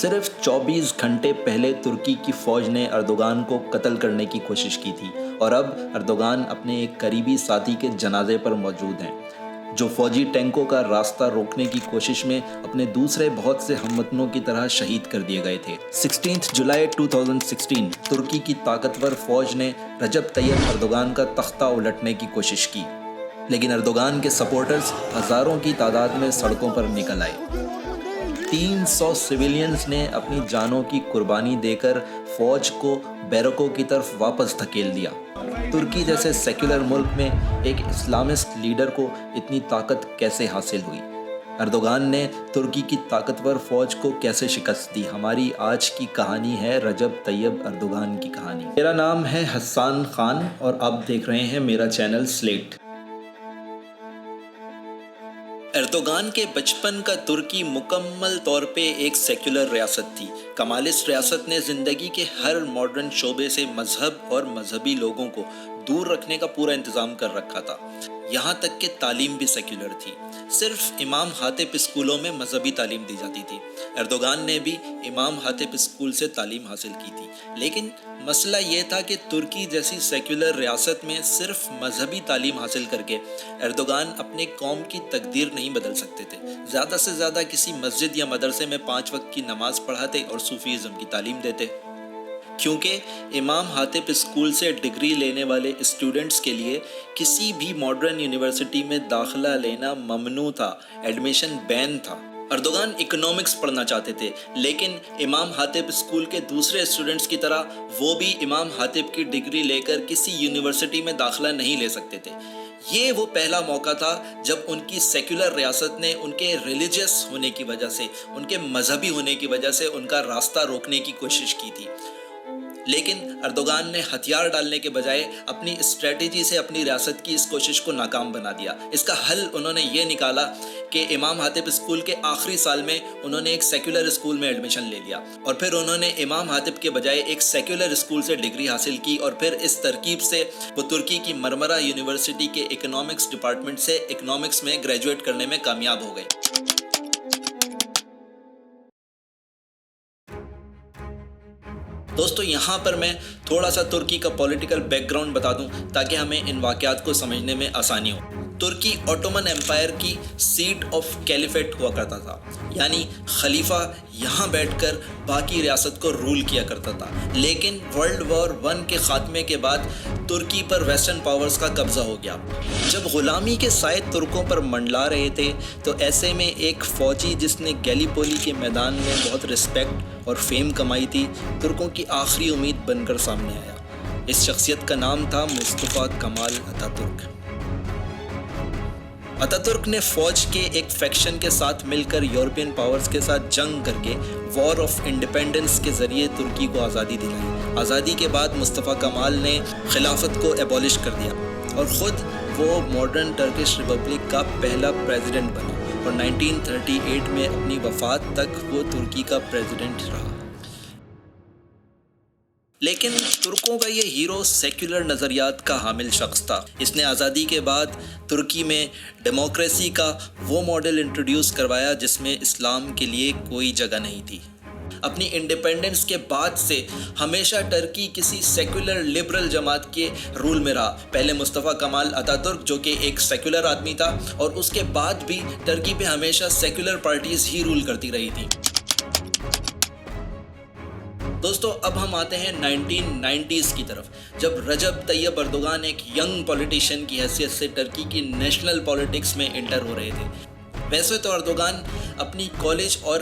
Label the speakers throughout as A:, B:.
A: صرف 24 گھنٹے پہلے ترکی کی فوج نے اردوغان کو قتل کرنے کی کوشش کی تھی اور اب اردوغان اپنے ایک قریبی ساتھی کے جنازے پر موجود ہیں جو فوجی ٹینکوں کا راستہ روکنے کی کوشش میں اپنے دوسرے بہت سے ہم وطنوں کی طرح شہید کر دیے گئے تھے۔ 16 جولائی 2016 ترکی کی طاقتور فوج نے رجب طیب اردوغان کا تختہ الٹنے کی کوشش کی، لیکن اردوغان کے سپورٹرز ہزاروں کی تعداد میں سڑکوں پر نکل آئے۔ 300 سویلینز نے اپنی جانوں کی قربانی دے کر فوج کو بیرکوں کی طرف واپس دھکیل دیا۔ ترکی جیسے سیکولر ملک میں ایک اسلامسٹ لیڈر کو اتنی طاقت کیسے حاصل ہوئی؟ اردوغان نے ترکی کی طاقتور فوج کو کیسے شکست دی؟ ہماری آج کی کہانی ہے رجب طیب اردوغان کی کہانی۔ میرا نام ہے حسان خان اور آپ دیکھ رہے ہیں میرا چینل سلیٹ۔ اردوغان کے بچپن کا ترکی مکمل طور پہ ایک سیکولر ریاست تھی۔ کمالسٹ ریاست نے زندگی کے ہر ماڈرن شعبے سے مذہب اور مذہبی لوگوں کو دور رکھنے کا پورا انتظام کر رکھا تھا، یہاں تک کہ تعلیم بھی سیکولر تھی۔ صرف امام حاتب اسکولوں میں مذہبی تعلیم دی جاتی تھی۔ اردوغان نے بھی امام حاتب اسکول سے تعلیم حاصل کی تھی، لیکن مسئلہ یہ تھا کہ ترکی جیسی سیکولر ریاست میں صرف مذہبی تعلیم حاصل کر کے اردوغان اپنے قوم کی تقدیر نہیں بدل سکتے تھے۔ زیادہ سے زیادہ کسی مسجد یا مدرسے میں 5 وقت کی نماز پڑھاتے اور صوفیزم کی تعلیم دیتے، کیونکہ امام حاتب اسکول سے ڈگری لینے والے اسٹوڈنٹس کے لیے کسی بھی ماڈرن یونیورسٹی میں داخلہ لینا ممنوع تھا، ایڈمیشن بین تھا۔ اردوغان اکنامکس پڑھنا چاہتے تھے، لیکن امام حاتب اسکول کے دوسرے اسٹوڈنٹس کی طرح وہ بھی امام حاتب کی ڈگری لے کر کسی یونیورسٹی میں داخلہ نہیں لے سکتے تھے۔ یہ وہ پہلا موقع تھا جب ان کی سیکولر ریاست نے ان کے ریلیجیس ہونے کی وجہ سے، ان کے مذہبی ہونے کی وجہ سے ان کا راستہ روکنے کی کوشش کی تھی، لیکن اردوغان نے ہتھیار ڈالنے کے بجائے اپنی اسٹریٹجی سے اپنی ریاست کی اس کوشش کو ناکام بنا دیا۔ اس کا حل انہوں نے یہ نکالا کہ امام حاتب اسکول کے آخری سال میں انہوں نے ایک سیکولر اسکول میں ایڈمیشن لے لیا، اور پھر انہوں نے امام حاتب کے بجائے ایک سیکولر اسکول سے ڈگری حاصل کی، اور پھر اس ترکیب سے وہ ترکی کی مرمرہ یونیورسٹی کے اکنامکس ڈپارٹمنٹ سے اکنامکس میں گریجویٹ کرنے میں کامیاب ہو گئے۔ دوستو، یہاں پر میں تھوڑا سا ترکی کا پولیٹیکل بیک گراؤنڈ بتا دوں تاکہ ہمیں ان واقعات کو سمجھنے میں آسانی ہو۔ ترکی اوٹومن ایمپائر کی سیٹ آف کیلیفیٹ ہوا کرتا تھا، یعنی خلیفہ یہاں بیٹھ کر باقی ریاست کو رول کیا کرتا تھا، لیکن ورلڈ وار 1 کے خاتمے کے بعد ترکی پر ویسٹرن پاورز کا قبضہ ہو گیا۔ جب غلامی کے سائے ترکوں پر منڈلا رہے تھے تو ایسے میں ایک فوجی جس نے گیلی پولی کے میدان میں بہت رسپیکٹ اور فیم کمائی تھی، ترکوں کی آخری امید بن کر سامنے آیا۔ اس شخصیت کا نام تھا مصطفیٰ کمال اتاترک۔ اتاترک نے فوج کے ایک فیکشن کے ساتھ مل کر یورپین پاورز کے ساتھ جنگ کر کے وار آف انڈیپینڈنس کے ذریعے ترکی کو آزادی دلائی۔ آزادی کے بعد مصطفیٰ کمال نے خلافت کو ایبولش کر دیا اور خود وہ ماڈرن ٹرکش ریپبلک کا پہلا پریزیڈنٹ بنا، اور 1938 میں اپنی وفات تک وہ ترکی کا پریزیڈنٹ رہا۔ لیکن ترکوں کا یہ ہیرو سیکولر نظریات کا حامل شخص تھا۔ اس نے آزادی کے بعد ترکی میں ڈیموکریسی کا وہ ماڈل انٹروڈیوس کروایا جس میں اسلام کے لیے کوئی جگہ نہیں تھی۔ اپنی انڈیپینڈنس کے بعد سے ہمیشہ ٹرکی کسی سیکولر لبرل جماعت کے رول میں رہا۔ پہلے مصطفیٰ کمال اتاترک جو کہ ایک سیکولر آدمی تھا، اور اس کے بعد بھی ٹرکی پہ ہمیشہ سیکولر پارٹیز ہی رول کرتی رہی تھی۔ دوستو، اب ہم آتے ہیں 1990s کی طرف، جب رجب طیب اردوغان ایک ینگ پولیٹیشین کی حیثیت سے ٹرکی کی نیشنل پولیٹکس میں انٹر ہو رہے تھے۔ ویسے تو اردوغان اپنی کالج اور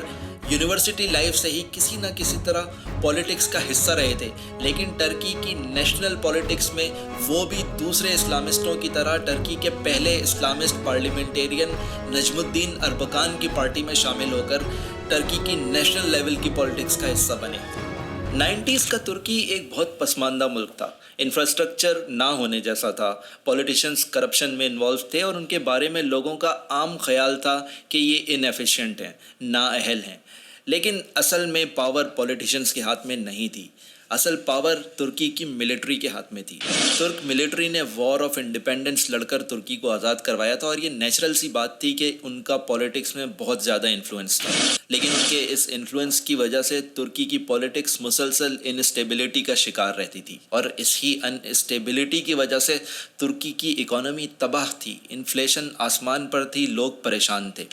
A: یونیورسٹی لائف سے ہی کسی نہ کسی طرح پولیٹکس کا حصہ رہے تھے، لیکن ٹرکی کی نیشنل پولیٹکس میں وہ بھی دوسرے اسلامسٹوں کی طرح ٹرکی کے پہلے اسلامسٹ پارلیمنٹیرین نجم الدین اربکان کی پارٹی میں شامل ہو کر ٹرکی کی نیشنل لیول کی پولیٹکس کا حصہ بنے۔ 90s کا ترکی ایک بہت پسماندہ ملک تھا، انفراسٹرکچر نہ ہونے جیسا تھا، پولیٹیشینز کرپشن میں انوالو تھے، اور ان کے بارے میں لوگوں کا عام خیال تھا کہ یہ انیفیشینٹ ہیں، نااہل ہیں، لیکن اصل میں پاور پولیٹیشینز کے ہاتھ میں نہیں تھی۔ اصل پاور ترکی کی ملٹری کے ہاتھ میں تھی۔ ترک ملٹری نے وار آف انڈیپینڈنس لڑ کر ترکی کو آزاد کروایا تھا، اور یہ نیچرل سی بات تھی کہ ان کا پولیٹکس میں بہت زیادہ انفلوئنس تھا، لیکن ان کے اس انفلوئنس کی وجہ سے ترکی کی پولیٹکس مسلسل انسٹیبلٹی کا شکار رہتی تھی، اور اس ہی انسٹیبلٹی کی وجہ سے ترکی کی اکانومی تباہ تھی، انفلیشن آسمان پر تھی، لوگ پریشان تھے۔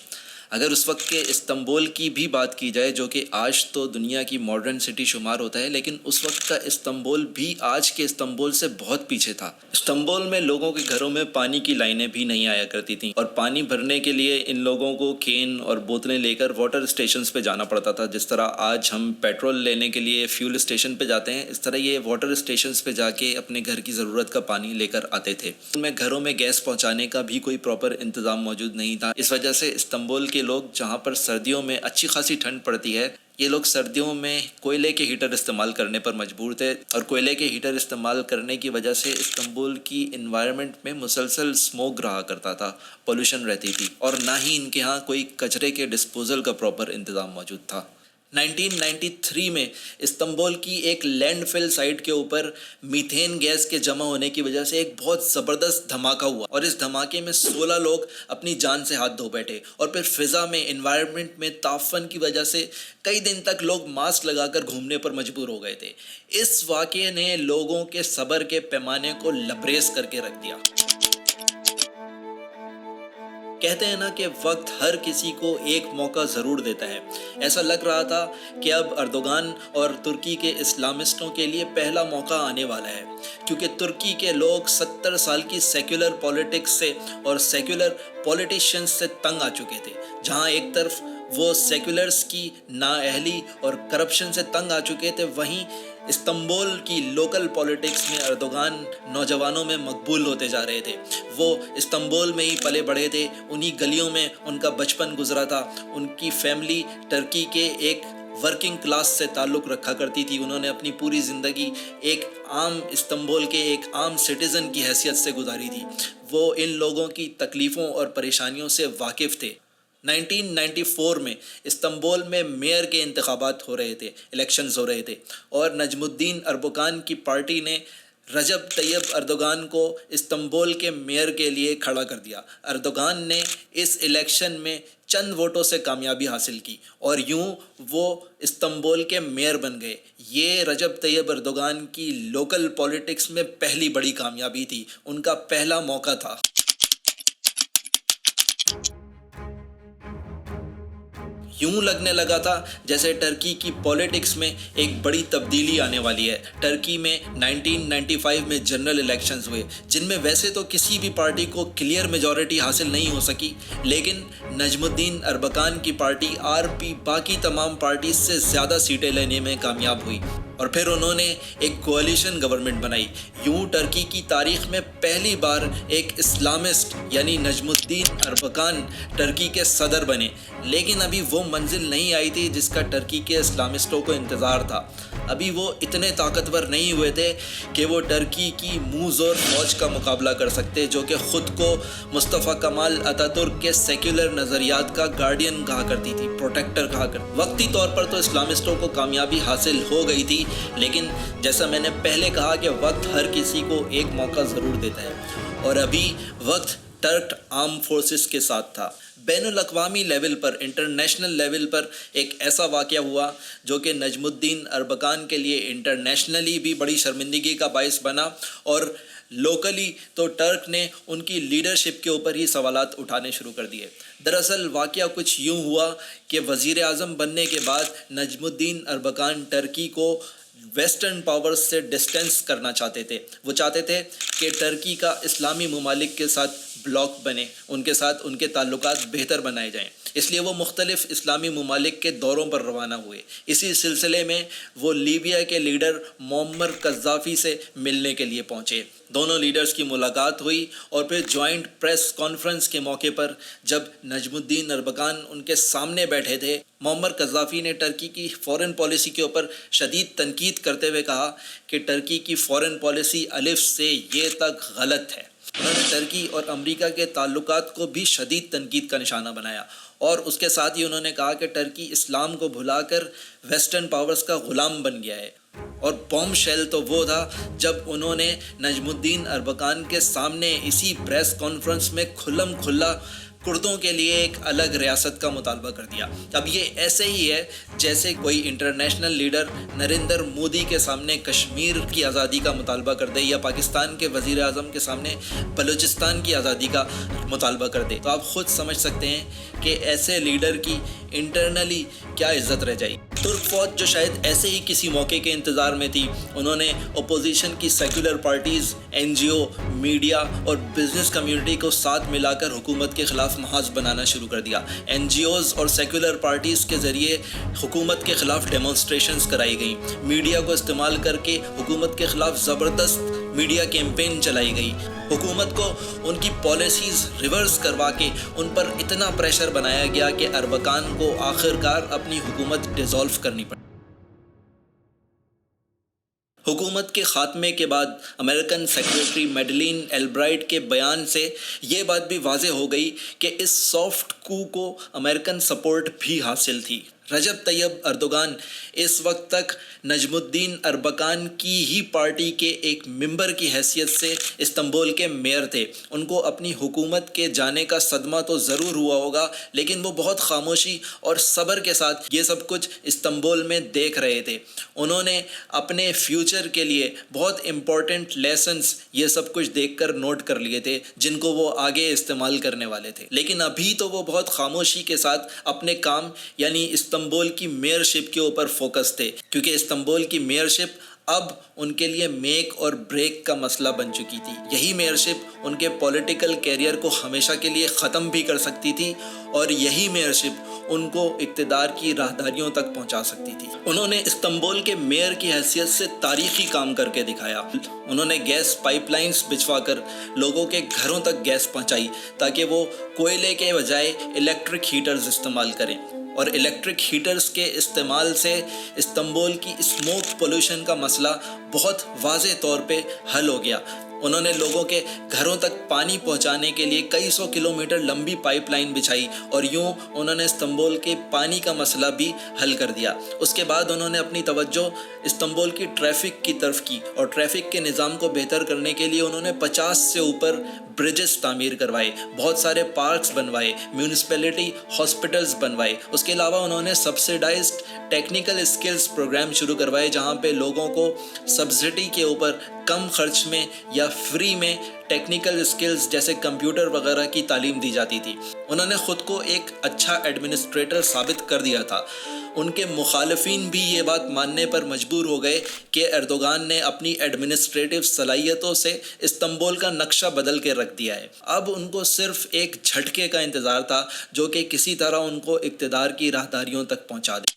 A: اگر اس وقت کے استنبول کی بھی بات کی جائے، جو کہ آج تو دنیا کی ماڈرن سٹی شمار ہوتا ہے، لیکن اس وقت کا استنبول بھی آج کے استنبول سے بہت پیچھے تھا۔ استنبول میں لوگوں کے گھروں میں پانی کی لائنیں بھی نہیں آیا کرتی تھیں، اور پانی بھرنے کے لیے ان لوگوں کو کین اور بوتلیں لے کر واٹر اسٹیشنز پہ جانا پڑتا تھا۔ جس طرح آج ہم پیٹرول لینے کے لیے فیول اسٹیشن پہ جاتے ہیں، اس طرح یہ واٹر اسٹیشنز پہ جا کے اپنے گھر کی ضرورت کا پانی لے کر آتے تھے۔ ان میں گھروں میں گیس پہنچانے کا بھی کوئی پراپر انتظام موجود نہیں تھا۔ اس وجہ سے استنبول کے لوگ، جہاں پر سردیوں میں اچھی خاصی ٹھنڈ پڑتی ہے، یہ لوگ سردیوں میں کوئلے کے ہیٹر استعمال کرنے پر مجبور تھے، اور کوئلے کے ہیٹر استعمال کرنے کی وجہ سے استنبول کی انوائرمنٹ میں مسلسل اسموگ رہا کرتا تھا، پولوشن رہتی تھی، اور نہ ہی ان کے ہاں کوئی کچرے کے ڈسپوزل کا پراپر انتظام موجود تھا۔ 1993 میں استنبول کی ایک لینڈ فل سائٹ کے اوپر میتھین گیس کے جمع ہونے کی وجہ سے ایک بہت زبردست دھماکہ ہوا، اور اس دھماکے میں 16 لوگ اپنی جان سے ہاتھ دھو بیٹھے، اور پھر فضا میں، انوائرمنٹ میں تعفن کی وجہ سے کئی دن تک لوگ ماسک لگا کر گھومنے پر مجبور ہو گئے تھے۔ اس واقعے نے لوگوں کے صبر کے پیمانے کو لبریز کر کے رکھ دیا۔ کہتے ہیں نا کہ وقت ہر کسی کو ایک موقع ضرور دیتا ہے۔ ایسا لگ رہا تھا کہ اب اردوغان اور ترکی کے اسلامسٹوں کے لیے پہلا موقع آنے والا ہے، کیونکہ ترکی کے لوگ 70 سال کی سیکولر پولیٹکس سے اور سیکولر پولیٹیشنز سے تنگ آ چکے تھے۔ جہاں ایک طرف وہ سیکولرز کی نااہلی اور کرپشن سے تنگ آ چکے تھے، وہیں استنبول کی لوکل پولیٹکس میں اردوغان نوجوانوں میں مقبول ہوتے جا رہے تھے۔ وہ استنبول میں ہی پلے بڑھے تھے، انہی گلیوں میں ان کا بچپن گزرا تھا، ان کی فیملی ٹرکی کے ایک ورکنگ کلاس سے تعلق رکھا کرتی تھی۔ انہوں نے اپنی پوری زندگی ایک عام استنبول کے ایک عام سٹیزن کی حیثیت سے گزاری تھی۔ وہ ان لوگوں کی تکلیفوں اور پریشانیوں سے واقف تھے۔ 1994 میں استنبول میں میئر کے انتخابات ہو رہے تھے، الیکشنز ہو رہے تھے، اور نجم الدین اربکان کی پارٹی نے رجب طیب اردوغان کو استنبول کے میئر کے لیے کھڑا کر دیا۔ اردوغان نے اس الیکشن میں چند ووٹوں سے کامیابی حاصل کی، اور یوں وہ استنبول کے میئر بن گئے۔ یہ رجب طیب اردوغان کی لوکل پولیٹکس میں پہلی بڑی کامیابی تھی، ان کا پہلا موقع تھا۔ یوں لگنے لگا تھا جیسے ٹرکی کی پولیٹکس میں ایک بڑی تبدیلی آنے والی ہے۔ ٹرکی میں 1995 میں جنرل الیکشنز ہوئے، جن میں ویسے تو کسی بھی پارٹی کو کلیئر میجورٹی حاصل نہیں ہو سکی، لیکن نجم الدین اربکان کی پارٹی RP باقی تمام پارٹیز سے زیادہ سیٹیں لینے میں کامیاب ہوئی، اور پھر انہوں نے ایک کولیشن گورنمنٹ بنائی۔ یوں ٹرکی کی تاریخ میں پہلی بار ایک اسلامسٹ یعنی نجم الدین اربکان ٹرکی کے صدر بنے، لیکن ابھی وہ منزل نہیں آئی تھی جس کا ٹرکی کے اسلامسٹوں کو انتظار تھا۔ ابھی وہ اتنے طاقتور نہیں ہوئے تھے کہ وہ ٹرکی کی منہ زور فوج کا مقابلہ کر سکتے، جو کہ خود کو مصطفیٰ کمال اتا ترک کے سیکولر نظریات کا گارڈین کہا کرتی تھی، پروٹیکٹر کہا کرتی۔ وقتی طور پر تو اسلامسٹوں کو کامیابی حاصل ہو گئی تھی، لیکن جیسا میں نے پہلے کہا کہ وقت ہر کسی کو ایک موقع ضرور دیتا ہے، اور ابھی وقت ٹرک آرم فورسز کے ساتھ تھا۔ بین الاقوامی لیول پر، انٹرنیشنل لیول پر ایک ایسا واقعہ ہوا جو کہ نجم الدین اربکان کے لیے انٹرنیشنلی بھی بڑی شرمندگی کا باعث بنا، اور لوکلی تو ٹرک نے ان کی لیڈرشپ کے اوپر ہی سوالات اٹھانے شروع کر دیے۔ دراصل واقعہ کچھ یوں ہوا کہ وزیر اعظم بننے کے بعد نجم الدین اربکان ٹرکی کو ویسٹرن پاورز سے ڈسٹینس کرنا چاہتے تھے۔ وہ چاہتے تھے کہ ٹرکی کا اسلامی ممالک کے ساتھ بلاک بنے، ان کے ساتھ ان کے تعلقات بہتر بنائے جائیں، اس لیے وہ مختلف اسلامی ممالک کے دوروں پر روانہ ہوئے۔ اسی سلسلے میں وہ لیبیا کے لیڈر معمر قذافی سے ملنے کے لیے پہنچے۔ دونوں لیڈرز کی ملاقات ہوئی، اور پھر جوائنٹ پریس کانفرنس کے موقع پر جب نجم الدین اربکان ان کے سامنے بیٹھے تھے، معمر قذافی نے ٹرکی کی فورن پالیسی کے اوپر شدید تنقید کرتے ہوئے کہا کہ ٹرکی کی فورن پالیسی الف سے یہ تک غلط ہے۔ انہوں نے ٹرکی اور امریکہ کے تعلقات کو بھی شدید تنقید کا نشانہ بنایا، اور اس کے ساتھ ہی انہوں نے کہا کہ ٹرکی اسلام کو بھلا کر ویسٹرن پاورز کا غلام بن گیا ہے، اور بوم شیل تو وہ تھا جب انہوں نے نجم الدین اربکان کے سامنے اسی پریس کانفرنس میں کھلم کھلا کردوں کے لیے ایک الگ ریاست کا مطالبہ کر دیا۔ اب یہ ایسے ہی ہے جیسے کوئی انٹرنیشنل لیڈر نریندر مودی کے سامنے کشمیر کی آزادی کا مطالبہ کر دے یا پاکستان کے وزیر اعظم کے سامنے بلوچستان کی آزادی کا مطالبہ کر دے، تو آپ خود سمجھ سکتے ہیں کہ ایسے لیڈر کی انٹرنلی کیا عزت رہ جائے۔ ترک فوج جو شاید ایسے ہی کسی موقع کے انتظار میں تھی، انہوں نے اپوزیشن کی سیکولر پارٹیز، این جی او، میڈیا اور بزنس کمیونٹی کو ساتھ ملا کر حکومت کے خلاف محاذ بنانا شروع کر دیا۔ این جی اوز اور سیکولر پارٹیز کے ذریعے حکومت کے خلاف ڈیمونسٹریشنز کرائی گئیں، میڈیا کو استعمال کر کے حکومت کے خلاف زبردست میڈیا کیمپین چلائی گئی، حکومت کو ان کی پالیسیز ریورس کروا کے ان پر اتنا پریشر بنایا گیا کہ اربکان کو آخرکار اپنی حکومت ڈیزالو کرنی پڑی۔ حکومت کے خاتمے کے بعد امریکن سیکریٹری میڈلین البرائٹ کے بیان سے یہ بات بھی واضح ہو گئی کہ اس سافٹ کو امریکن سپورٹ بھی حاصل تھی۔ رجب طیب اردوغان اس وقت تک نجم الدین اربکان کی ہی پارٹی کے ایک ممبر کی حیثیت سے استنبول کے میئر تھے۔ ان کو اپنی حکومت کے جانے کا صدمہ تو ضرور ہوا ہوگا، لیکن وہ بہت خاموشی اور صبر کے ساتھ یہ سب کچھ استنبول میں دیکھ رہے تھے۔ انہوں نے اپنے فیوچر کے لیے بہت امپورٹنٹ لیسنز یہ سب کچھ دیکھ کر نوٹ کر لیے تھے، جن کو وہ آگے استعمال کرنے والے تھے، لیکن ابھی تو وہ بہت خاموشی کے ساتھ اپنے کام یعنی استنبول کی میئرشپ کے اوپر فوکس تھے، کیونکہ استنبول کی میئرشپ اب ان کے لیے میک اور بریک کا مسئلہ بن چکی تھی۔ یہی میئرشپ ان کے پولیٹیکل کیریئر کو ہمیشہ کے لیے ختم بھی کر سکتی تھی، اور یہی میئرشپ ان کو اقتدار کی راہداریوں تک پہنچا سکتی تھی۔ انہوں نے استنبول کے میئر کی حیثیت سے تاریخی کام کر کے دکھایا۔ انہوں نے گیس پائپ لائنز بچھوا کر لوگوں کے گھروں تک گیس پہنچائی تاکہ وہ کوئلے کے بجائے الیکٹرک ہیٹرز استعمال کریں، اور الیکٹرک ہیٹرز کے استعمال سے استنبول کی اسموک پولوشن کا مسئلہ بہت واضح طور پہ حل ہو گیا۔ انہوں نے لوگوں کے گھروں تک پانی پہنچانے کے لیے کئی سو کلومیٹر لمبی پائپ لائن بچھائی، اور یوں انہوں نے استنبول کے پانی کا مسئلہ بھی حل کر دیا۔ اس کے بعد انہوں نے اپنی توجہ استنبول کی ٹریفک کی طرف کی، اور ٹریفک کے نظام کو بہتر کرنے کے لیے انہوں نے 50 سے اوپر برجز تعمیر کروائے، بہت سارے پارکس بنوائے، میونسپلٹی ہاسپٹلز بنوائے۔ اس کے علاوہ انہوں نے سبسیڈائزڈ ٹیکنیکل اسکلز پروگرام شروع کروائے، جہاں پہ لوگوں کو سبسڈی کے اوپر کم خرچ میں یا فری میں ٹیکنیکل اسکلز جیسے کمپیوٹر وغیرہ کی تعلیم دی جاتی تھی۔ انہوں نے خود کو ایک اچھا ایڈمنسٹریٹر ثابت کر دیا تھا۔ ان کے مخالفین بھی یہ بات ماننے پر مجبور ہو گئے کہ اردوغان نے اپنی ایڈمنسٹریٹو صلاحیتوں سے استنبول کا نقشہ بدل کے رکھ دیا ہے۔ اب ان کو صرف ایک جھٹکے کا انتظار تھا جو کہ کسی طرح ان کو اقتدار کی راہداریوں تک پہنچا دے۔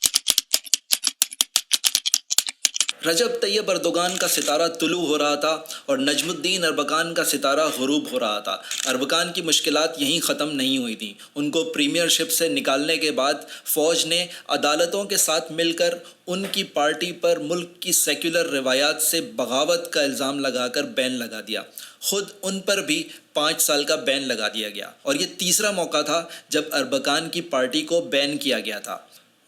A: رجب طیب اردوغان کا ستارہ طلوع ہو رہا تھا اور نجم الدین اربکان کا ستارہ غروب ہو رہا تھا۔ اربکان کی مشکلات یہیں ختم نہیں ہوئی تھیں۔ ان کو پریمیئر شپ سے نکالنے کے بعد فوج نے عدالتوں کے ساتھ مل کر ان کی پارٹی پر ملک کی سیکولر روایات سے بغاوت کا الزام لگا کر بین لگا دیا۔ خود ان پر بھی 5 سال کا بین لگا دیا گیا، اور یہ تیسرا موقع تھا جب اربکان کی پارٹی کو بین کیا گیا تھا۔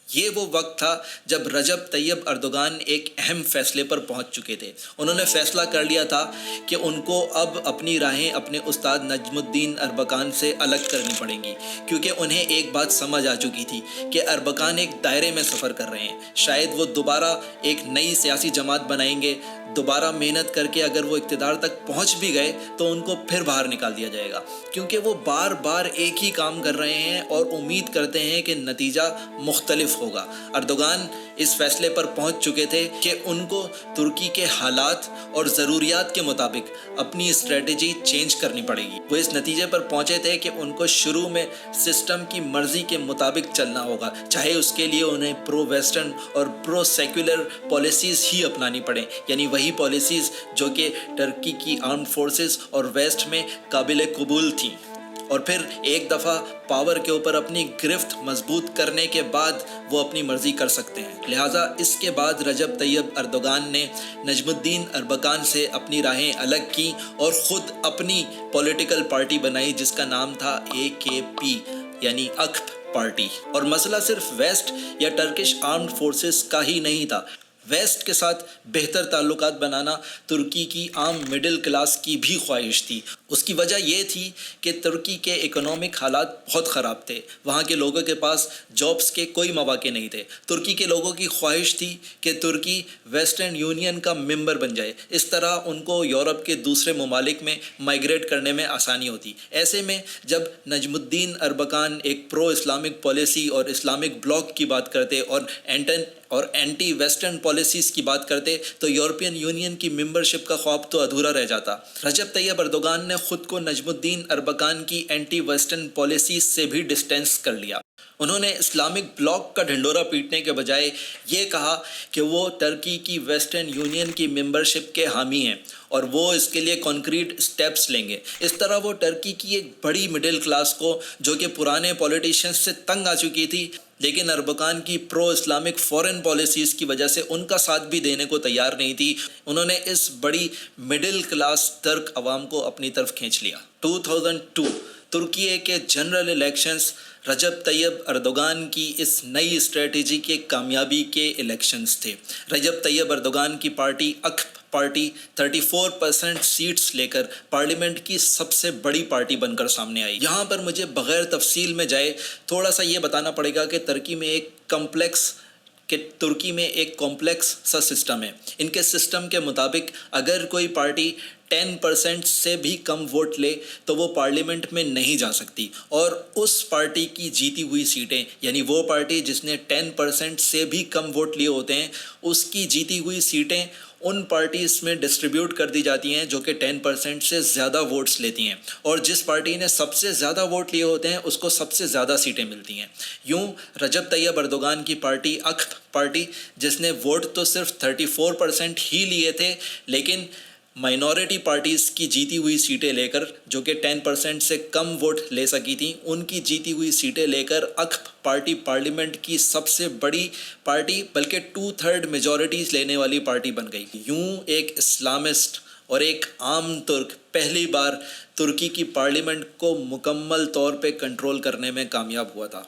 A: یہ وہ وقت تھا جب رجب طیب اردوغان ایک اہم فیصلے پر پہنچ چکے تھے۔ انہوں نے فیصلہ کر لیا تھا کہ ان کو اب اپنی راہیں اپنے استاد نجم الدین اربکان سے الگ کرنی پڑیں گی، کیونکہ انہیں ایک بات سمجھ آ چکی تھی کہ اربکان ایک دائرے میں سفر کر رہے ہیں۔ شاید وہ دوبارہ ایک نئی سیاسی جماعت بنائیں گے، دوبارہ محنت کر کے اگر وہ اقتدار تک پہنچ بھی گئے تو ان کو پھر باہر نکال دیا جائے گا، کیونکہ وہ بار بار ایک ہی کام کر رہے ہیں اور امید کرتے ہیں کہ نتیجہ مختلف ہوگا۔ اردوغان اس فیصلے پر پہنچ چکے تھے کہ ان کو ترکی کے حالات اور ضروریات کے مطابق اپنی اسٹریٹجی چینج کرنی پڑے گی۔ وہ اس نتیجے پر پہنچے تھے کہ ان کو شروع میں سسٹم کی مرضی کے مطابق چلنا ہوگا، چاہے اس کے لیے انہیں پرو ویسٹرن اور پرو سیکولر پالیسیز ہی اپنانی پڑیں، یعنی وہی پالیسیز جو کہ ٹرکی کی آرمڈ فورسز اور ویسٹ میں قابل قبول تھیں، اور پھر ایک دفعہ پاور کے اوپر اپنی گرفت مضبوط کرنے کے بعد وہ اپنی مرضی کر سکتے ہیں۔ لہٰذا اس کے بعد رجب طیب اردوغان نے نجم الدین اربکان سے اپنی راہیں الگ کی اور خود اپنی پولیٹیکل پارٹی بنائی، جس کا نام تھا AKP یعنی اکپ پارٹی۔ اور مسئلہ صرف ویسٹ یا ٹرکش آرمڈ فورسز کا ہی نہیں تھا۔ ویسٹ کے ساتھ بہتر تعلقات بنانا ترکی کی عام مڈل کلاس کی بھی خواہش تھی۔ اس کی وجہ یہ تھی کہ ترکی کے اکنامک حالات بہت خراب تھے، وہاں کے لوگوں کے پاس جابس کے کوئی مواقع نہیں تھے۔ ترکی کے لوگوں کی خواہش تھی کہ ترکی ویسٹرن یونین کا ممبر بن جائے، اس طرح ان کو یورپ کے دوسرے ممالک میں مائیگریٹ کرنے میں آسانی ہوتی۔ ایسے میں جب نجم الدین اربکان ایک پرو اسلامک پالیسی اور اسلامک بلاک کی بات کرتے اور اینٹی ویسٹرن پالیسیز کی بات کرتے تو یورپین یونین کی ممبرشپ کا خواب تو ادھورا رہ جاتا۔ رجب طیب اردوغان نے خود کو نجم الدین اربکان کی اینٹی ویسٹرن پالیسیز سے بھی ڈسٹینس کر لیا۔ انہوں نے اسلامک بلاک کا ڈھنڈورا پیٹنے کے بجائے یہ کہا کہ وہ ترکی کی ویسٹرن یونین کی ممبرشپ کے حامی ہیں اور وہ اس کے لیے کانکریٹ اسٹیپس لیں گے۔ اس طرح وہ ترکی کی ایک بڑی مڈل کلاس کو، جو کہ پرانے پولیٹیشینز سے تنگ آ چکی تھی، لیکن اربکان کی پرو اسلامک فورن پالیسیز کی وجہ سے ان کا ساتھ بھی دینے کو تیار نہیں تھی، انہوں نے اس بڑی مڈل کلاس ترک عوام کو اپنی طرف کھینچ لیا۔ 2002 ترکی کے جنرل الیکشنز رجب طیب اردوغان کی اس نئی اسٹریٹجی کے کامیابی کے الیکشنز تھے۔ رجب طیب اردوغان کی پارٹی اکپ پارٹی 34% سیٹس لے کر پارلیمنٹ کی سب سے بڑی پارٹی بن کر سامنے آئی۔ یہاں پر مجھے بغیر تفصیل میں جائے تھوڑا سا یہ بتانا پڑے گا کہ ترکی میں ایک کمپلیکس سا سسٹم ہے۔ ان کے سسٹم کے مطابق اگر کوئی پارٹی 10% سے بھی کم ووٹ لے تو وہ پارلیمنٹ میں نہیں جا سکتی، اور اس پارٹی کی جیتی ہوئی سیٹیں، یعنی وہ پارٹی جس نے 10% سے بھی کم ووٹ لیے ہوتے ہیں، اس کی جیتی ہوئی سیٹیں ان پارٹیز میں ڈسٹریبیوٹ کر دی جاتی ہیں جو کہ 10% سے زیادہ ووٹس لیتی ہیں، اور جس پارٹی نے سب سے زیادہ ووٹ لیے ہوتے ہیں اس کو سب سے زیادہ سیٹیں ملتی ہیں۔ یوں رجب طیب اردوغان کی پارٹی اکپ پارٹی، جس نے ووٹ تو صرف 34% ہی لیے تھے، لیکن مائنورٹی پارٹیز کی جیتی ہوئی سیٹیں لے کر، جو کہ 10% سے کم ووٹ لے سکی تھیں، ان کی جیتی ہوئی سیٹیں لے کر اکپ پارٹی پارلیمنٹ کی سب سے بڑی پارٹی، بلکہ 2/3 میجورٹیز لینے والی پارٹی بن گئی۔ یوں ایک اسلامسٹ اور ایک عام ترک پہلی بار ترکی کی پارلیمنٹ کو مکمل طور پہ کنٹرول کرنے میں کامیاب ہوا تھا۔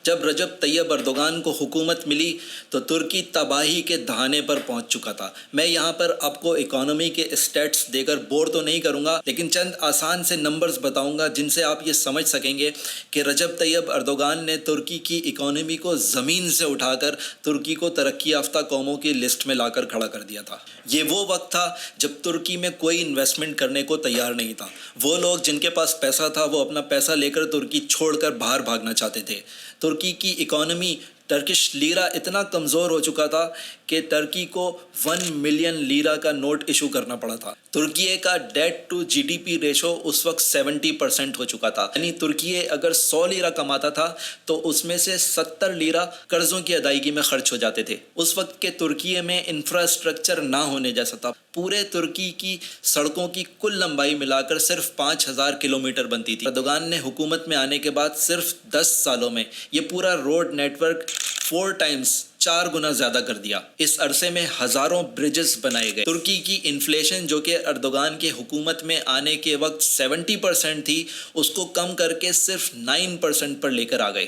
A: جب رجب طیب اردوغان کو حکومت ملی تو ترکی تباہی کے دہانے پر پہنچ چکا تھا۔ میں یہاں پر آپ کو اکانومی کے اسٹیٹس دے کر بور تو نہیں کروں گا، لیکن چند آسان سے نمبرز بتاؤں گا جن سے آپ یہ سمجھ سکیں گے کہ رجب طیب اردوغان نے ترکی کی اکانومی کو زمین سے اٹھا کر ترکی کو ترقی یافتہ قوموں کی لسٹ میں لا کر کھڑا کر دیا تھا۔ یہ وہ وقت تھا جب ترکی میں کوئی انویسٹمنٹ کرنے کو تیار نہیں تھا۔ وہ لوگ جن کے پاس پیسہ تھا وہ اپنا پیسہ لے کر ترکی چھوڑ کر باہر بھاگنا چاہتے تھے۔ ترکی کی اکانومی ٹرکش لیرہ اتنا کمزور ہو چکا تھا کہ ترکی کو 1 ملین لیرہ کا نوٹ ایشو کرنا پڑا تھا۔ ترکی کا debt to G D P ratio اس وقت 70% ہو چکا تھا، یعنی ترکی اگر 100 لیرہ کماتا تھا تو اس میں سے 70 لیرہ قرضوں کی ادائیگی میں خرچ ہو جاتے تھے۔ اس وقت کے ترکی میں انفراسٹرکچر نہ ہونے جیسا تھا۔ پورے ترکی کی سڑکوں کی کل لمبائی ملا کر صرف 5000 کلومیٹر بنتی تھی۔ اردوغان نے حکومت میں آنے کے بعد صرف 10 سالوں میں یہ پورا روڈ نیٹ ورک 4 گنا زیادہ کر دیا۔ اس عرصے میں ہزاروں برجز بنائے گئے۔ ترکی کی انفلیشن جو کہ اردوغان کے حکومت میں آنے کے وقت 70% تھی، اس کو کم کر کے صرف 9% پر لے کر آ گئے۔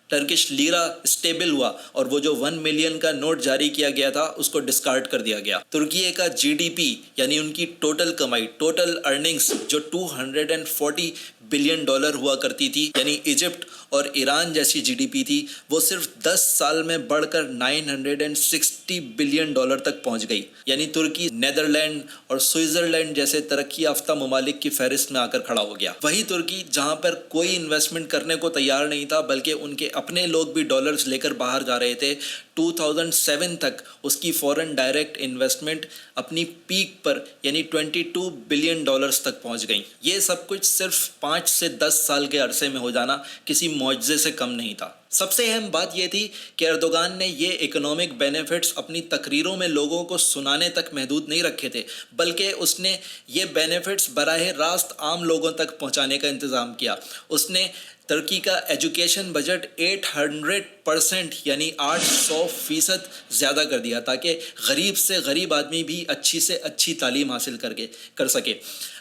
A: ٹرکش لیرہ اسٹیبل ہوا اور وہ جو 1 ملین کا نوٹ جاری کیا گیا تھا اس کو ڈسکارڈ کر دیا گیا۔ ترکی کا جی ڈی پی یعنی ان کی ٹوٹل کمائی، ٹوٹل ارننگز جو $240 بلین ہوا کرتی تھی، یعنی ایجپٹ اور ایران جیسی جی ڈی پی تھی، وہ صرف 10 سال میں بڑھ کر $960 بلین تک پہنچ گئی۔ یعنی ترکی نیدرلینڈ اور سوئٹزرلینڈ جیسے ترقی یافتہ ممالک کی فہرست میں آ کر کھڑا ہو گیا۔ وہی ترکی جہاں پر کوئی انویسٹمنٹ کرنے کو تیار نہیں تھا، بلکہ ان کے اپنے لوگ بھی ڈالرز لے کر باہر جا رہے تھے، 2007 تک اس کی فورن ڈائریکٹ انویسٹمنٹ اپنی پیک پر یعنی $22 بلین تک پہنچ گئی۔ یہ سب کچھ صرف 5 سے 10 سال کے عرصے میں ہو جانا کسی معجزے سے کم نہیں تھا۔ سب سے اہم بات یہ تھی کہ اردوغان نے یہ اکنامک بینیفٹس اپنی تقریروں میں لوگوں کو سنانے تک محدود نہیں رکھے تھے، بلکہ اس نے یہ بینیفٹس براہ راست عام لوگوں تک پہنچانے کا انتظام کیا۔ اس نے ترکی کا ایجوکیشن بجٹ 800% یعنی 800% زیادہ کر دیا تاکہ غریب سے غریب آدمی بھی اچھی سے اچھی تعلیم حاصل کر سکے۔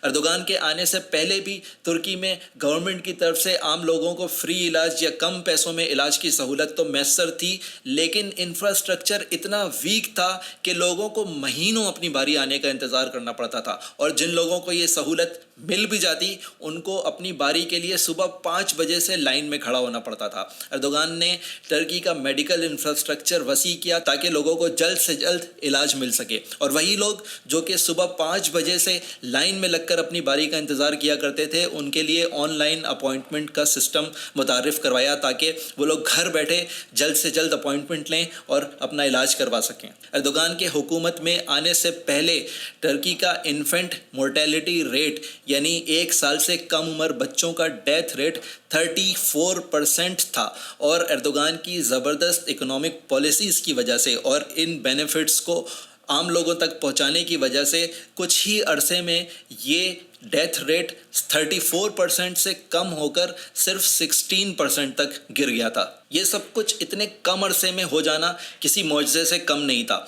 A: اردوغان کے آنے سے پہلے بھی ترکی میں گورنمنٹ کی طرف سے عام لوگوں کو فری علاج یا کم پیسوں میں علاج کی سہولت تو میسر تھی، لیکن انفراسٹرکچر اتنا ویک تھا کہ لوگوں کو مہینوں اپنی باری آنے کا انتظار کرنا پڑتا تھا، اور جن لوگوں کو یہ سہولت مل بھی جاتی ان کو اپنی باری کے لیے صبح 5 بجے سے لائن میں کھڑا ہونا پڑتا تھا۔ اردوغان نے ٹرکی کا میڈیکل انفراسٹرکچر وسیع کیا تاکہ لوگوں کو جلد سے جلد علاج مل سکے، اور وہی لوگ جو کہ صبح 5 بجے سے لائن میں لگ کر اپنی باری کا انتظار کیا کرتے تھے، ان کے لیے آن لائن اپوائنٹمنٹ کا سسٹم متعارف کروایا تاکہ وہ لوگ گھر بیٹھے جلد سے جلد اپوائنٹمنٹ لیں اور اپنا علاج کروا سکیں۔ اردوغان کے حکومت میں آنے سے پہلے ٹرکی کا انفینٹ مورٹیلٹی ریٹ، یعنی 1 سال سے کم عمر بچوں کا ڈیتھ ریٹ 34% تھا، اور اردوغان کی زبردست اکنامک پالیسیز کی وجہ سے اور ان بینیفٹس کو عام لوگوں تک پہنچانے کی وجہ سے کچھ ہی عرصے میں یہ ڈیتھ ریٹ 34% سے کم ہو کر صرف 16% تک گر گیا تھا۔ یہ سب کچھ اتنے کم عرصے میں ہو جانا کسی معجزے سے کم نہیں تھا،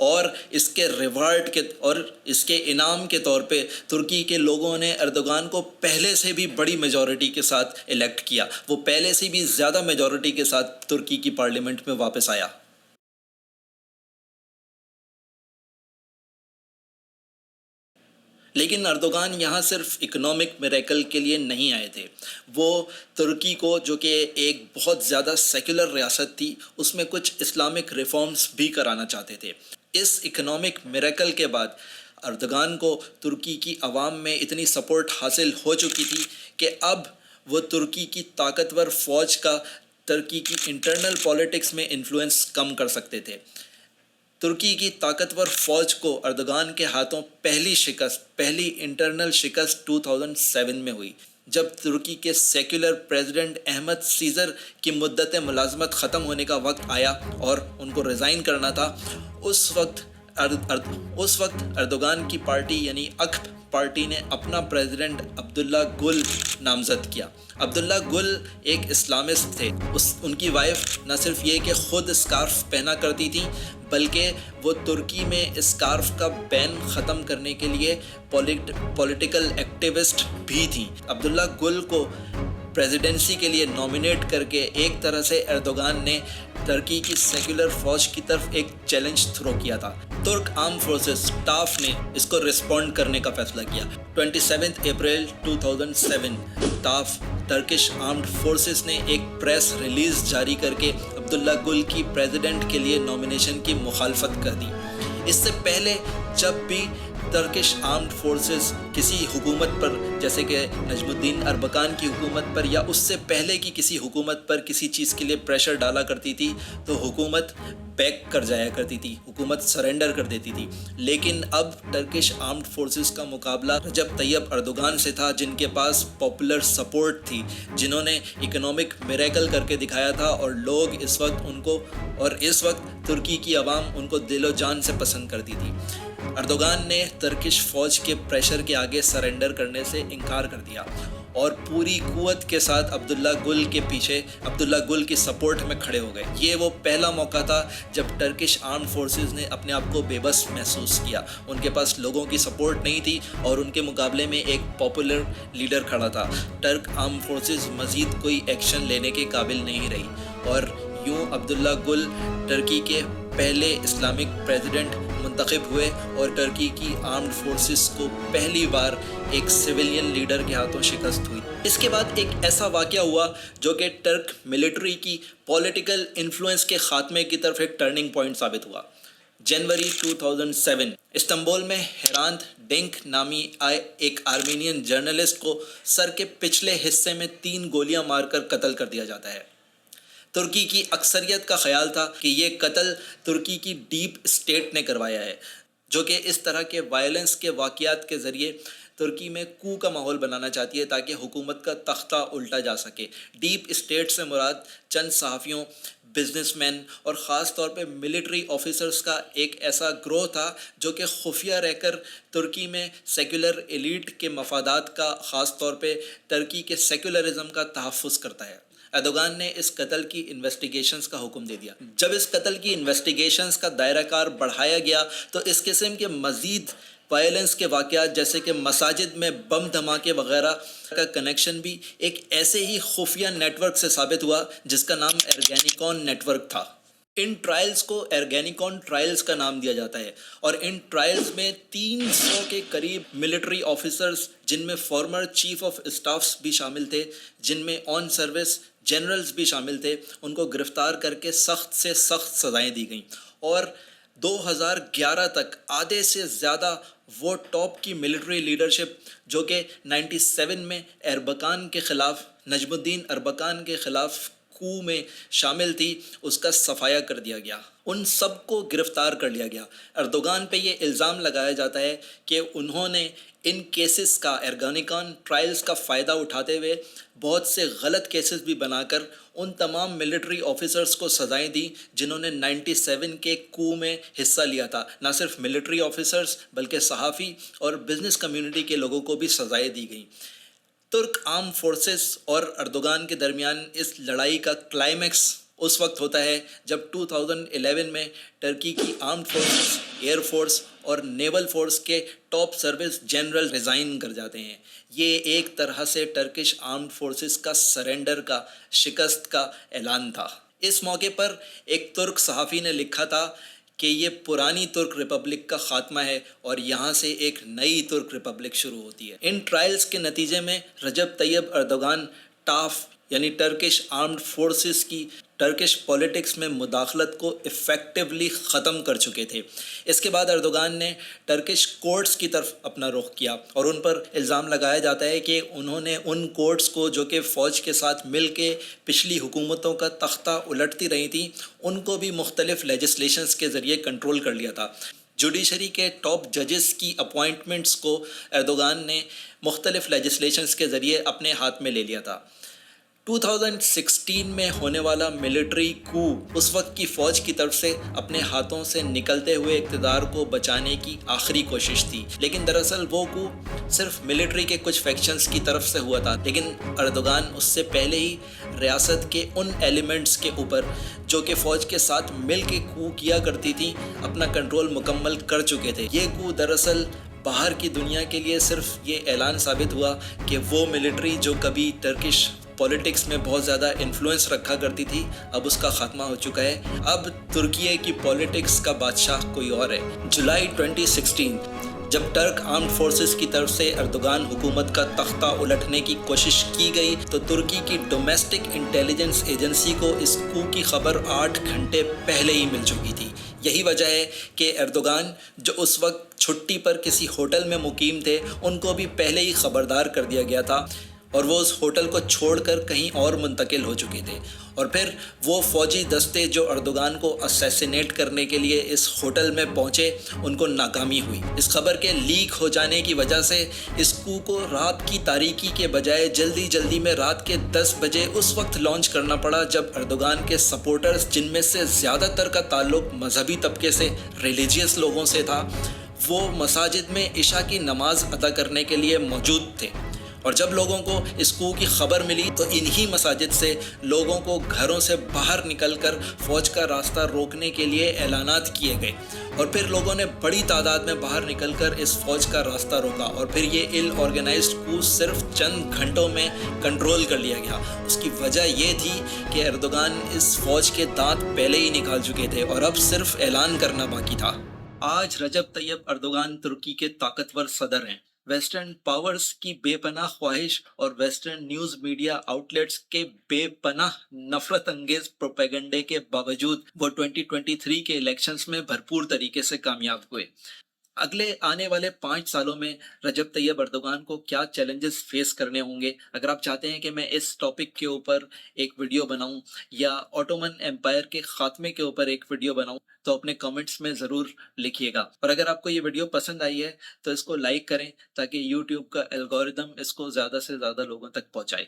A: اور اس کے ریوارڈ کے اور اس کے انعام کے طور پہ ترکی کے لوگوں نے اردوغان کو پہلے سے بھی بڑی میجورٹی کے ساتھ الیکٹ کیا۔ وہ پہلے سے بھی زیادہ میجورٹی کے ساتھ ترکی کی پارلیمنٹ میں واپس آیا۔ لیکن اردوغان یہاں صرف اکنامک میریکل کے لیے نہیں آئے تھے، وہ ترکی کو، جو کہ ایک بہت زیادہ سیکولر ریاست تھی، اس میں کچھ اسلامک ریفارمز بھی کرانا چاہتے تھے۔ اس اکنامک میریکل کے بعد اردوغان کو ترکی کی عوام میں اتنی سپورٹ حاصل ہو چکی تھی کہ اب وہ ترکی کی طاقتور فوج کا ترکی کی انٹرنل پالیٹکس میں انفلوئنس کم کر سکتے تھے۔ ترکی کی طاقتور فوج کو اردوغان کے ہاتھوں پہلی انٹرنل شکست 2007 میں ہوئی، جب ترکی کے سیکولر پریزیڈنٹ احمد سیزر کی مدت ملازمت ختم ہونے کا وقت آیا اور ان کو ریزائن کرنا تھا۔ اس وقت اردوغان کی پارٹی یعنی اکپ پارٹی نے اپنا پریزیڈنٹ عبداللہ گل نامزد کیا۔ عبداللہ گل ایک اسلامسٹ تھے۔ ان کی وائف نہ صرف یہ کہ خود اسکارف پہنا کرتی تھی، بلکہ وہ ترکی میں اسکارف کا بین ختم کرنے کے لیے پولیٹیکل ایکٹیوسٹ بھی تھیں۔ عبداللہ گل کو پریزیڈنسی کے لیے نامینیٹ کر کے ایک طرح سے اردوغان نے ترکی کی سیکولر فوج کی طرف ایک چیلنج تھرو کیا تھا۔ ترک آرم فورسز ٹاف نے اس کو رسپونڈ کرنے کا فیصلہ کیا۔ 27 April 2007 tough Turkish armed forces نے ایک پریس ریلیز جاری کر کے عبداللہ گل کی پریزیڈنٹ کے لیے نامینیشن کی مخالفت کر دی۔ اس سے پہلے جب بھی ٹرکش آرمڈ فورسز کسی حکومت پر، جیسے کہ نجم الدین اربکان کی حکومت پر یا اس سے پہلے کی کسی حکومت پر کسی چیز کے لیے پریشر ڈالا کرتی تھی، تو حکومت بیک کر جایا کرتی تھی، حکومت سرنڈر کر دیتی تھی۔ لیکن اب ٹرکش آرمڈ فورسز کا مقابلہ رجب طیب اردوغان سے تھا، جن کے پاس پاپولر سپورٹ تھی، جنہوں نے اکنامک میریکل کر کے دکھایا تھا، اور لوگ اس وقت ترکی کی عوام ان کو دل و جان سے پسند کرتی تھی۔ اردوغان نے ترکش فوج کے پریشر کے آگے سرنڈر کرنے سے انکار کر دیا اور پوری قوت کے ساتھ عبداللہ گل کی سپورٹ میں کھڑے ہو گئے۔ یہ وہ پہلا موقع تھا جب ٹرکش آرمڈ فورسز نے اپنے آپ کو بے بس محسوس کیا۔ ان کے پاس لوگوں کی سپورٹ نہیں تھی اور ان کے مقابلے میں ایک پاپولر لیڈر کھڑا تھا۔ ٹرک آرمڈ فورسز مزید کوئی ایکشن لینے کے قابل نہیں رہی، اور یوں عبداللہ گل ٹرکی کے پہلے اسلامک پریزیڈنٹ منتخب ہوئے، اور ٹرکی کی آرمڈ فورسز کو پہلی بار ایک سویلین لیڈر کے ہاتھوں شکست ہوئی۔ اس کے بعد ایک ایسا واقعہ ہوا جو کہ ٹرک ملٹری کی پولیٹیکل انفلوئنس کے خاتمے کی طرف ایک ٹرننگ پوائنٹ ثابت ہوا۔ جنوری 2007 استنبول میں ہیرانت ڈنک نامی ایک آرمینین جرنلسٹ کو سر کے پچھلے حصے میں 3 گولیاں مار کر قتل کر دیا جاتا ہے۔ ترکی کی اکثریت کا خیال تھا کہ یہ قتل ترکی کی ڈیپ اسٹیٹ نے کروایا ہے، جو کہ اس طرح کے وائلنس کے واقعات کے ذریعے ترکی میں کو کا ماحول بنانا چاہتی ہے تاکہ حکومت کا تختہ الٹا جا سکے۔ ڈیپ اسٹیٹ سے مراد چند صحافیوں، بزنس مین اور خاص طور پہ ملٹری آفیسرز کا ایک ایسا گروہ تھا جو کہ خفیہ رہ کر ترکی میں سیکولر ایلیٹ کے مفادات کا، خاص طور پہ ترکی کے سیکولرزم کا تحفظ کرتا ہے۔ اردوغان نے اس قتل کی انویسٹیگیشنز کا حکم دے دیا۔ جب اس قتل کی انویسٹیگیشنز کا دائرہ کار بڑھایا گیا تو اس قسم کے مزید وائلنس کے واقعات جیسے کہ مساجد میں بم دھماکے وغیرہ کا کنیکشن بھی ایک ایسے ہی خفیہ نیٹ ورک سے ثابت ہوا جس کا نام ارگینیکون نیٹ ورک تھا۔ ان ٹرائلز کو ارگینیکون ٹرائلز کا نام دیا جاتا ہے، اور ان ٹرائلز میں 300 کے قریب ملٹری آفیسرز، جن میں فارمر چیف آف اسٹافس بھی شامل تھے، جن میں آن سروس جنرلز بھی شامل تھے، ان کو گرفتار کر کے سخت سے سخت سزائیں دی گئیں، اور 2011 تک آدھے سے زیادہ وہ ٹاپ کی ملٹری لیڈرشپ جو کہ 97 میں اربکان کے خلاف، نجم الدین اربکان کے خلاف کو میں شامل تھی، اس کا صفایا کر دیا گیا، ان سب کو گرفتار کر لیا گیا۔ اردوغان پہ یہ الزام لگایا جاتا ہے کہ انہوں نے ان کیسز کا، ارگینیکون ٹرائلز کا فائدہ اٹھاتے ہوئے بہت سے غلط کیسز بھی بنا کر ان تمام ملٹری آفیسرز کو سزائیں دی جنہوں نے 97 کے کو میں حصہ لیا تھا۔ نہ صرف ملٹری آفیسرز بلکہ صحافی اور بزنس کمیونٹی کے لوگوں کو بھی سزائیں دی گئیں۔ ترک آرم فورسز اور اردوغان کے درمیان اس لڑائی کا کلائمیکس اس وقت ہوتا ہے جب 2011 میں ٹرکی کی آرمڈ فورسز، ایئر فورس اور نیول فورس کے ٹاپ سروس جنرل ریزائن کر جاتے ہیں۔ یہ ایک طرح سے ٹرکش آرمڈ فورسز کا سرنڈر کا، شکست کا اعلان تھا۔ اس موقع پر ایک ترک صحافی نے لکھا تھا کہ یہ پرانی ترک ریپبلک کا خاتمہ ہے اور یہاں سے ایک نئی ترک ریپبلک شروع ہوتی ہے۔ ان ٹرائلز کے نتیجے میں رجب طیب اردوغان ٹاف یعنی ٹرکش آرمڈ فورسز کی ٹرکش پولیٹکس میں مداخلت کو افیکٹولی ختم کر چکے تھے۔ اس کے بعد اردوغان نے ٹرکش کورٹس کی طرف اپنا رخ کیا، اور ان پر الزام لگایا جاتا ہے کہ انہوں نے ان کورٹس کو جو کہ فوج کے ساتھ مل کے پچھلی حکومتوں کا تختہ الٹتی رہی تھیں، ان کو بھی مختلف لیجسلیشنز کے ذریعے کنٹرول کر لیا تھا۔ جوڈیشری کے ٹاپ ججز کی اپوائنٹمنٹس کو اردوغان نے مختلف لیجسلیشنز کے ذریعے اپنے ہاتھ میں لے لیا تھا۔ 2016 میں ہونے والا ملٹری کو اس وقت کی فوج کی طرف سے اپنے ہاتھوں سے نکلتے ہوئے اقتدار کو بچانے کی آخری کوشش تھی، لیکن دراصل وہ کو صرف ملٹری کے کچھ فیکشنز کی طرف سے ہوا تھا، لیکن اردوغان اس سے پہلے ہی ریاست کے ان ایلیمنٹس کے اوپر جو کہ فوج کے ساتھ مل کے کو کیا کرتی تھی اپنا کنٹرول مکمل کر چکے تھے۔ یہ کو دراصل باہر کی دنیا کے لیے صرف یہ اعلان ثابت ہوا کہ وہ ملٹری جو کبھی ٹرکش پولیٹکس میں بہت زیادہ انفلوئنس رکھا کرتی تھی، اب اس کا خاتمہ ہو چکا ہے۔ اب ترکیے کی پولیٹکس کا بادشاہ کوئی اور ہے۔ جولائی 2016 جب ٹرک آرمڈ فورسز کی طرف سے اردوغان حکومت کا تختہ الٹنے کی کوشش کی گئی تو ترکی کی ڈومیسٹک انٹیلیجنس ایجنسی کو اس کو کی خبر 8 گھنٹے پہلے ہی مل چکی تھی۔ یہی وجہ ہے کہ اردوغان جو اس وقت چھٹی پر کسی ہوٹل میں مقیم تھے، ان کو بھی پہلے ہی خبردار کر دیا گیا تھا، اور وہ اس ہوٹل کو چھوڑ کر کہیں اور منتقل ہو چکے تھے۔ اور پھر وہ فوجی دستے جو اردوغان کو اسیسینیٹ کرنے کے لیے اس ہوٹل میں پہنچے، ان کو ناکامی ہوئی۔ اس خبر کے لیک ہو جانے کی وجہ سے اس کو رات کی تاریکی کے بجائے جلدی میں رات کے 10 بجے اس وقت لانچ کرنا پڑا جب اردوغان کے سپورٹرز، جن میں سے زیادہ تر کا تعلق مذہبی طبقے سے، ریلیجیس لوگوں سے تھا، وہ مساجد میں عشاء کی نماز ادا کرنے کے لیے موجود تھے۔ اور جب لوگوں کو اس کو کی خبر ملی تو انہی مساجد سے لوگوں کو گھروں سے باہر نکل کر فوج کا راستہ روکنے کے لیے اعلانات کیے گئے، اور پھر لوگوں نے بڑی تعداد میں باہر نکل کر اس فوج کا راستہ روکا، اور پھر یہ ایل آرگنائزڈ کو صرف چند گھنٹوں میں کنٹرول کر لیا گیا۔ اس کی وجہ یہ تھی کہ اردوغان اس فوج کے دانت پہلے ہی نکال چکے تھے اور اب صرف اعلان کرنا باقی تھا۔ آج رجب طیب اردوغان ترکی کے طاقتور صدر ہیں۔ ویسٹرن پاورز کی بے پناہ خواہش اور ویسٹرن نیوز میڈیا آؤٹلیٹس کے بے پناہ نفرت انگیز پروپیگنڈے کے باوجود وہ 2023 کے الیکشنز میں بھرپور طریقے سے کامیاب ہوئے۔ اگلے آنے والے 5 سالوں میں رجب طیب اردوغان کو کیا چیلنجز فیس کرنے ہوں گے؟ اگر آپ چاہتے ہیں کہ میں اس ٹاپک کے اوپر ایک ویڈیو بناؤں یا آٹومن ایمپائر کے خاتمے کے اوپر ایک ویڈیو بناؤں تو اپنے کمنٹس میں ضرور لکھیے گا، اور اگر آپ کو یہ ویڈیو پسند آئی ہے تو اس کو لائک کریں تاکہ یوٹیوب کا الگوریدم اس کو زیادہ سے زیادہ لوگوں تک پہنچائے۔